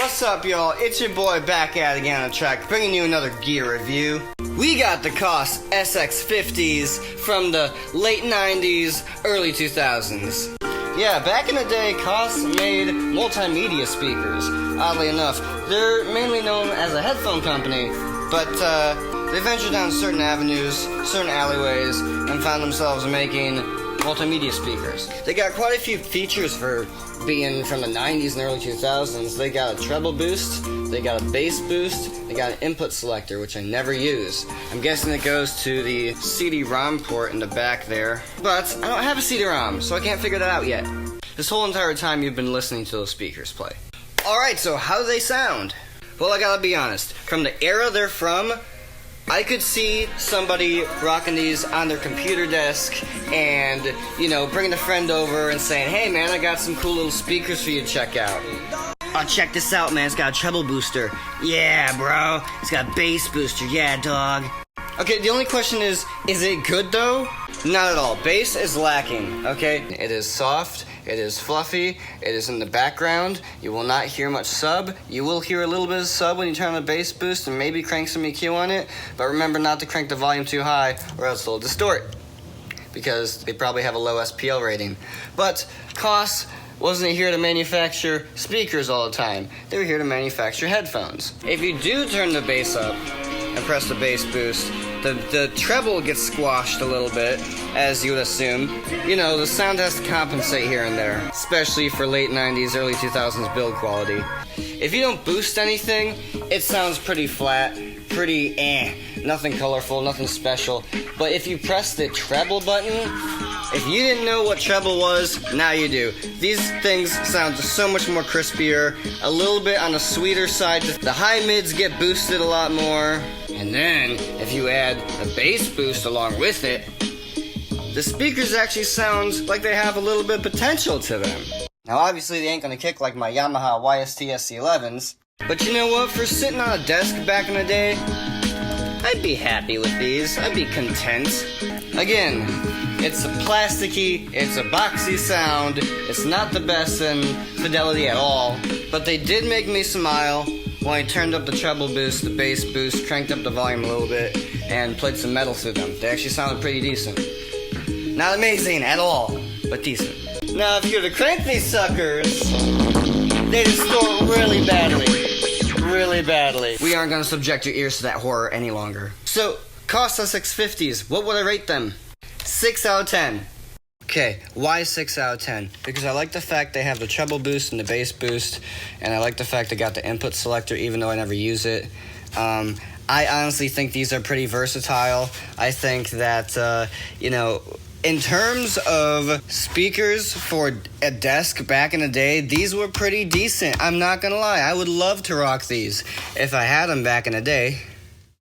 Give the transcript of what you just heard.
What's up, y'all? It's your boy back at it again on the track, bringing you another gear review. We got the Koss SX-50s from the late 90s, early 2000s. Yeah, back in the day, Koss made multimedia speakers. Oddly enough, they're mainly known as a headphone company, but they ventured down certain avenues, certain alleyways, and found themselves making multimedia speakers. They got quite a few features for being from the 90s and early 2000s. They got a treble boost, they got a bass boost, they got an input selector, which I never use. I'm guessing it goes to the CD-ROM port in the back there. But I don't have a CD-ROM, so I can't figure that out yet. This whole entire time you've been listening to those speakers play. Alright, so how do they sound? Well, I gotta be honest. From the era they're from, I could see somebody rocking these on their computer desk and, you know, bringing a friend over and saying, hey man, I got some cool little speakers for you to check out. Oh, check this out, man, it's got a treble booster. Yeah, bro. It's got a bass booster. Yeah, dog. Okay, the only question is it good though? Not at all. Bass is lacking, okay? It is soft, it is fluffy, it is in the background. You will not hear much sub. You will hear a little bit of sub when you turn on the bass boost and maybe crank some EQ on it, but remember not to crank the volume too high or else it'll distort, because they probably have a low SPL rating. But Koss wasn't here to manufacture speakers all the time. They were here to manufacture headphones. If you do turn the bass up and press the bass boost, the treble gets squashed a little bit, as you would assume. You know, the sound has to compensate here and there, especially for late 90s, early 2000s build quality. If you don't boost anything, it sounds pretty flat, pretty nothing colorful, nothing special. But if you press the treble button, if you didn't know what treble was, now you do. These things sound so much more crispier, a little bit on the sweeter side. The high mids get boosted a lot more. And then, if you add the bass boost along with it, the speakers actually sound like they have a little bit of potential to them. Now obviously they ain't gonna kick like my Yamaha YST SC11s, but you know what, for sitting on a desk back in the day, I'd be happy with these, I'd be content. Again, it's a plasticky, it's a boxy sound, it's not the best in fidelity at all, but they did make me smile when I turned up the treble boost, the bass boost, cranked up the volume a little bit, and played some metal through them. They actually sounded pretty decent. Not amazing at all, but decent. Now if you were to crank these suckers, they distort really badly. Really badly. We aren't going to subject your ears to that horror any longer. So, Koss SX-50s, what would I rate them? 6 out of 10. Okay, why 6 out of 10? Because I like the fact they have the treble boost and the bass boost, and I like the fact they got the input selector even though I never use it. I honestly think these are pretty versatile. I think that, you know, in terms of speakers for a desk back in the day, these were pretty decent. I'm not gonna lie, I would love to rock these if I had them back in the day.